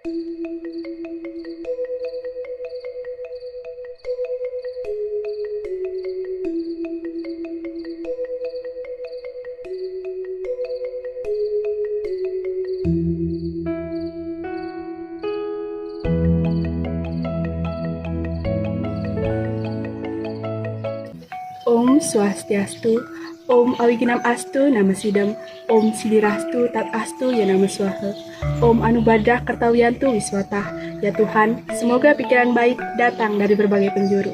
Om Swastiastu, Om Awiginam Astu Nama Sidam, Om Sidirastu Tat Astu Ya Nama Swaha, Om Anubadrah Kertawiyantu Wiswatah. Ya Tuhan, semoga pikiran baik datang dari berbagai penjuru.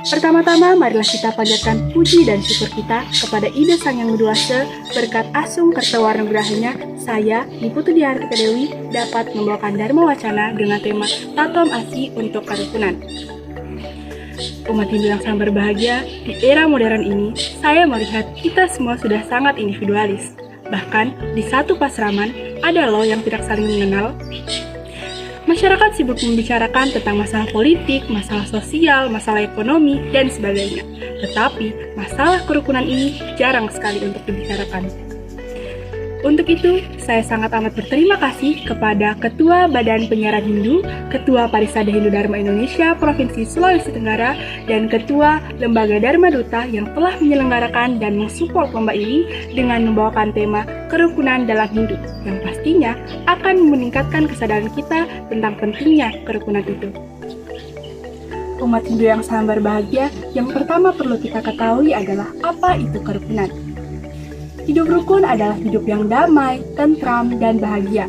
Pertama-tama, marilah kita panjatkan puji dan syukur kita kepada Ida Sang Yang Widiwasa, berkat Asung Kertawarnagrahanya, saya, Ibu Tudiartika Dewi, dapat membawakan Dharma Wacana dengan tema Tatom Asi untuk Kerukunan. Umat Hindu yang sangat berbahagia, di era modern ini, saya melihat kita semua sudah sangat individualis. Bahkan, di satu pasraman, ada loh yang tidak saling mengenal. Masyarakat sibuk membicarakan tentang masalah politik, masalah sosial, masalah ekonomi, dan sebagainya. Tetapi, masalah kerukunan ini jarang sekali untuk dibicarakan. Untuk itu, saya sangat amat berterima kasih kepada Ketua Badan Penyiaran Hindu, Ketua Parisada Hindu Dharma Indonesia Provinsi Sulawesi Tenggara, dan Ketua Lembaga Dharma Duta yang telah menyelenggarakan dan mensupport lomba ini dengan membawakan tema kerukunan dalam Hindu, yang pastinya akan meningkatkan kesadaran kita tentang pentingnya kerukunan itu. Umat Hindu yang sangat berbahagia, yang pertama perlu kita ketahui adalah apa itu kerukunan. Hidup rukun adalah hidup yang damai, tentram, dan bahagia.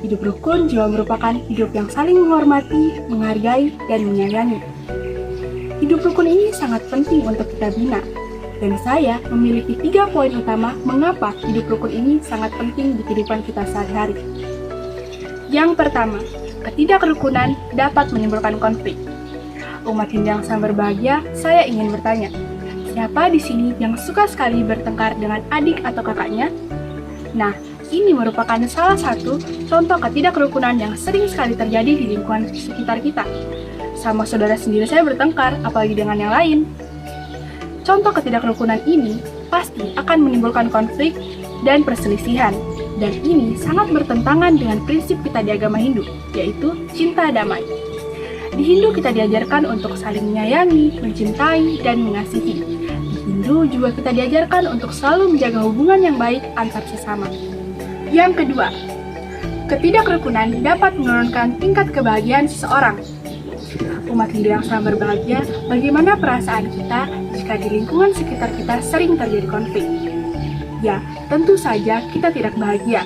Hidup rukun juga merupakan hidup yang saling menghormati, menghargai, dan menyayangi. Hidup rukun ini sangat penting untuk kita bina, dan saya memiliki 3 poin utama mengapa hidup rukun ini sangat penting di kehidupan kita sehari-hari. Yang pertama, ketidakrukunan dapat menimbulkan konflik. Umat Hindu yang sangat berbahagia, saya ingin bertanya, siapa di sini yang suka sekali bertengkar dengan adik atau kakaknya? Nah, ini merupakan salah satu contoh ketidakrukunan yang sering sekali terjadi di lingkungan sekitar kita. Sama saudara sendiri saya bertengkar, apalagi dengan yang lain. Contoh ketidakrukunan ini pasti akan menimbulkan konflik dan perselisihan. Dan ini sangat bertentangan dengan prinsip kita di agama Hindu, yaitu cinta damai. Di Hindu kita diajarkan untuk saling menyayangi, mencintai, dan mengasihi. Di Hindu juga kita diajarkan untuk selalu menjaga hubungan yang baik antar sesama. Yang kedua, ketidakrukunan dapat menurunkan tingkat kebahagiaan seseorang. Umat Hindu yang sangat berbahagia, bagaimana perasaan kita jika di lingkungan sekitar kita sering terjadi konflik? Ya, tentu saja kita tidak bahagia.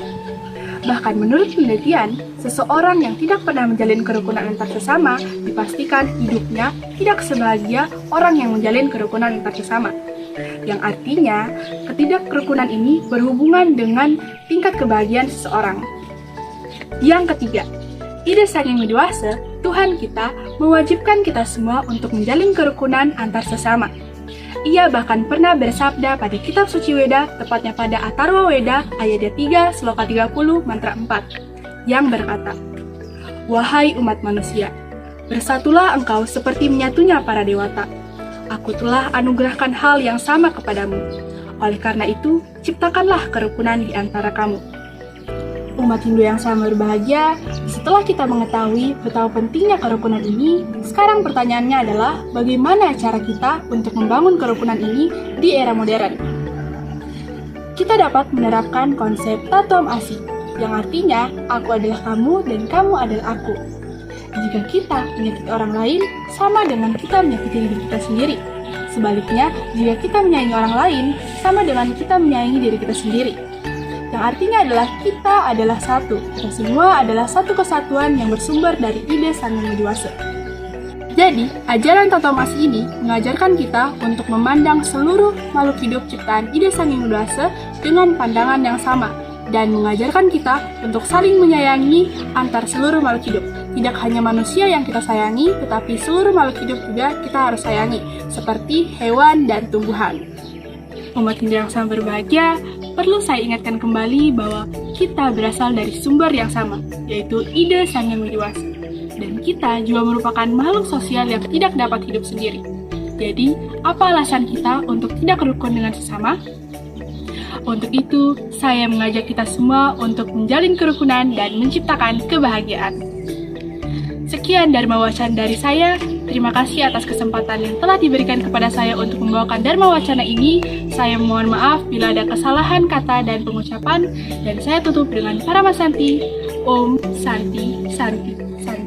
Bahkan menurut penelitian, seseorang yang tidak pernah menjalin kerukunan antar sesama dipastikan hidupnya tidak sebahagia orang yang menjalin kerukunan antar sesama. Yang artinya, ketidakkerukunan ini berhubungan dengan tingkat kebahagiaan seseorang. Yang ketiga, Ida Sang Yang Widiwasa, Tuhan kita, mewajibkan kita semua untuk menjalin kerukunan antar sesama. Ia bahkan pernah bersabda pada kitab suci Weda, tepatnya pada Atharva Weda, ayat 3, sloka 30, mantra 4, yang berkata, "Wahai umat manusia, bersatulah engkau seperti menyatunya para dewata. Aku telah anugerahkan hal yang sama kepadamu. Oleh karena itu, ciptakanlah kerukunan di antara kamu." Umat Hindu yang sangat berbahagia, setelah kita mengetahui betapa pentingnya kerukunan ini, sekarang pertanyaannya adalah bagaimana cara kita untuk membangun kerukunan ini di era modern. Kita dapat menerapkan konsep Tatom Asi, yang artinya aku adalah kamu dan kamu adalah aku. Jika kita menyakiti orang lain, sama dengan kita menyakiti diri kita sendiri. Sebaliknya, jika kita menyayangi orang lain, sama dengan kita menyayangi diri kita sendiri. Yang artinya adalah kita adalah satu. Kita semua adalah satu kesatuan yang bersumber dari Ida Sang Yang Widiwasa. Jadi, ajaran Tatom Asi ini mengajarkan kita untuk memandang seluruh makhluk hidup ciptaan Ida Sang Yang Widiwasa dengan pandangan yang sama, dan mengajarkan kita untuk saling menyayangi antar seluruh makhluk hidup. Tidak hanya manusia yang kita sayangi, tetapi seluruh makhluk hidup juga kita harus sayangi, seperti hewan dan tumbuhan. Umat Hindu yang sangat berbahagia, perlu saya ingatkan kembali bahwa kita berasal dari sumber yang sama, yaitu Ida Sang Yang Widiwasa. Dan kita juga merupakan makhluk sosial yang tidak dapat hidup sendiri. Jadi, apa alasan kita untuk tidak rukun dengan sesama? Untuk itu, saya mengajak kita semua untuk menjalin kerukunan dan menciptakan kebahagiaan. Sekian Dharma Wacana dari saya. Terima kasih atas kesempatan yang telah diberikan kepada saya untuk membawakan Dharma Wacana ini. Saya mohon maaf bila ada kesalahan kata dan pengucapan. Dan saya tutup dengan Paramasanti. Om Santi Santi Santi.